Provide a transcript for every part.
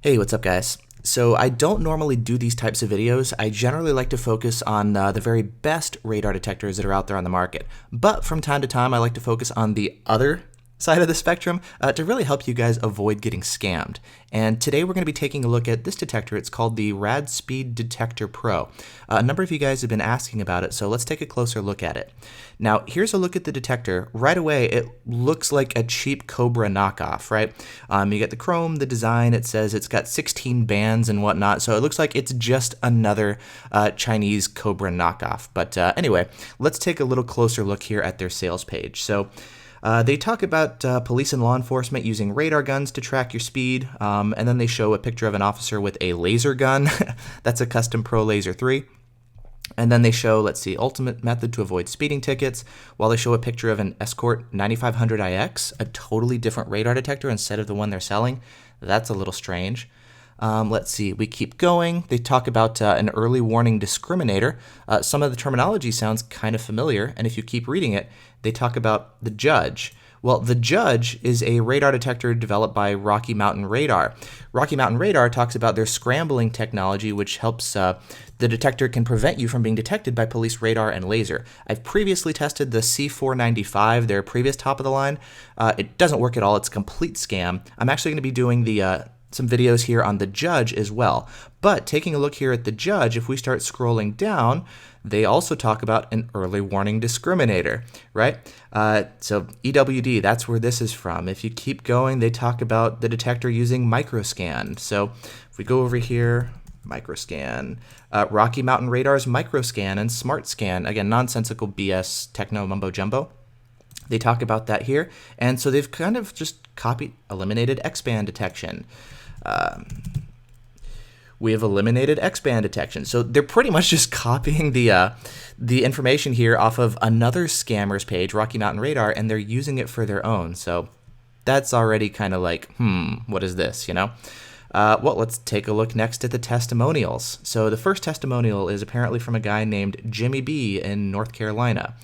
Hey, what's up guys? So I don't normally do these types of videos. I generally like to focus on the very best radar detectors that are out there on the market. But from time to time, I like to focus on the other side of the spectrum to really help you guys avoid getting scammed. And today we're going to be taking a look at this detector. It's called the RadSpeed Detector Pro. A number of you guys have been asking about it, so let's take a closer look at it. Now, here's a look at the detector. Right away, it looks like a cheap Cobra knockoff, right? You get the chrome, the design, it says it's got 16 bands and whatnot, so it looks like it's just another Chinese Cobra knockoff. But anyway, let's take a little closer look here at their sales page. So they talk about police and law enforcement using radar guns to track your speed, and then they show a picture of an officer with a laser gun. That's a Custom Pro Laser 3. And then they show, let's see, ultimate method to avoid speeding tickets, while they show a picture of an Escort 9500IX, a totally different radar detector instead of the one they're selling. That's a little strange. Let's see, we keep going. They talk about an early warning discriminator. Some of the terminology sounds kind of familiar, and if you keep reading it, they talk about the Judge. Well, the Judge is a radar detector developed by Rocky Mountain Radar. Rocky Mountain Radar talks about their scrambling technology, which helps the detector can prevent you from being detected by police radar and laser. I've previously tested the C495, their previous top of the line. It doesn't work at all. It's a complete scam. I'm actually going to be doing the some videos here on the Judge as well. But taking a look here at the Judge, if we start scrolling down, they also talk about an early warning discriminator, right? So EWD, that's where this is from. If you keep going, they talk about the detector using microscan. So if we go over here, microscan, Rocky Mountain Radar's microscan and smart scan, again, nonsensical BS techno mumbo jumbo. They talk about that here. And so they've kind of just eliminated X-band detection. We have eliminated X-band detection. So they're pretty much just copying the information here off of another scammer's page, Rocky Mountain Radar, and they're using it for their own. So that's already kind of like, what is this, you know? Well, let's take a look next at the testimonials. So the first testimonial is apparently from a guy named Jimmy B in North Carolina.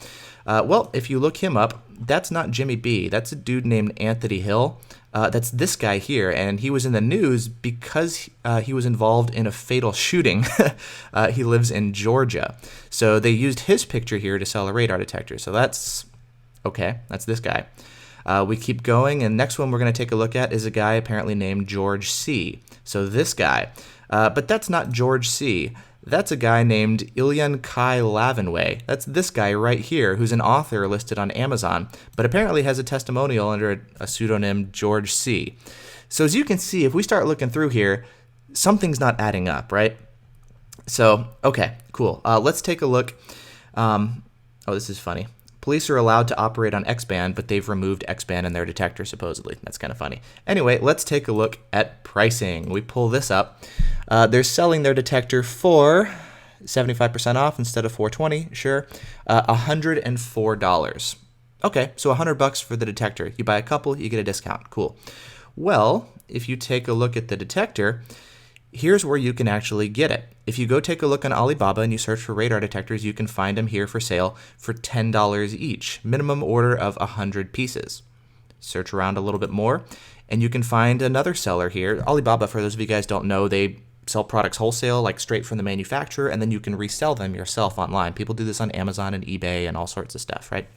Well, if you look him up, that's not Jimmy B. That's a dude named Anthony Hill. That's this guy here, and he was in the news because he was involved in a fatal shooting. He lives in Georgia. So they used his picture here to sell a radar detector. So that's okay. That's this guy. We keep going, and next one we're going to take a look at is a guy apparently named George C. So this guy. But that's not George C. That's a guy named Ilyan Kai Lavanway. That's this guy right here, who's an author listed on Amazon, but apparently has a testimonial under a pseudonym George C. So as you can see, if we start looking through here, something's not adding up, right? So, okay, cool. Let's take a look. Oh, this is funny. Police are allowed to operate on X-band, but they've removed X-band in their detector, supposedly. That's kind of funny. Anyway, let's take a look at pricing. We pull this up. They're selling their detector for 75% off instead of $420, sure. $104. Okay, so $100 for the detector. You buy a couple, you get a discount. Cool. Well, if you take a look at the detector, here's where you can actually get it. If you go take a look on Alibaba and you search for radar detectors, you can find them here for sale for $10 each. Minimum order of 100 pieces. Search around a little bit more, and you can find another seller here. Alibaba, for those of you guys don't know, they sell products wholesale, like straight from the manufacturer, and then you can resell them yourself online. People do this on Amazon and eBay and all sorts of stuff, right?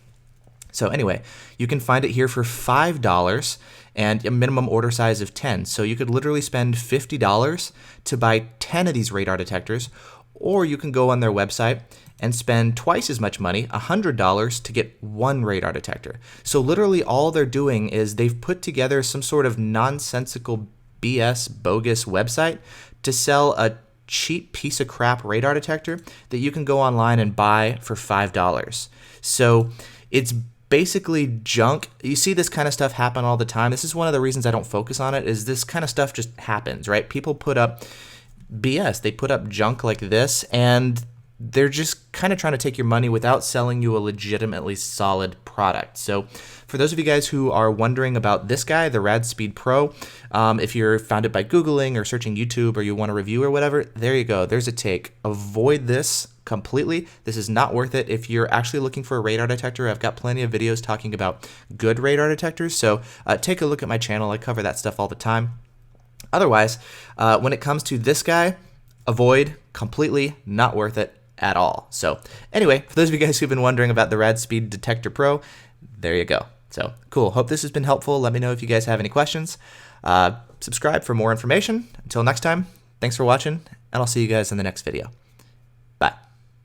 So anyway, you can find it here for $5 and a minimum order size of 10. So you could literally spend $50 to buy 10 of these radar detectors, or you can go on their website and spend twice as much money, $100, to get one radar detector. So literally all they're doing is they've put together some sort of nonsensical BS bogus website to sell a cheap piece of crap radar detector that you can go online and buy for $5. So it's basically junk. You see this kind of stuff happen all the time. This is one of the reasons I don't focus on it, is this kind of stuff just happens, right? People put up BS. They put up junk like this, and they're just kind of trying to take your money without selling you a legitimately solid product. So for those of you guys who are wondering about this guy, the RadSpeed Pro, if you're found it by Googling or searching YouTube, or you want a review or whatever, there you go. There's a take. Avoid this completely. This is not worth it. If you're actually looking for a radar detector, I've got plenty of videos talking about good radar detectors. So take a look at my channel. I cover that stuff all the time. Otherwise, when it comes to this guy, avoid, completely not worth it at all. So anyway, for those of you guys who've been wondering about the RadSpeed Detector Pro, there you go. So cool. Hope this has been helpful. Let me know if you guys have any questions. Subscribe for more information. Until next time, thanks for watching, and I'll see you guys in the next video. Bye.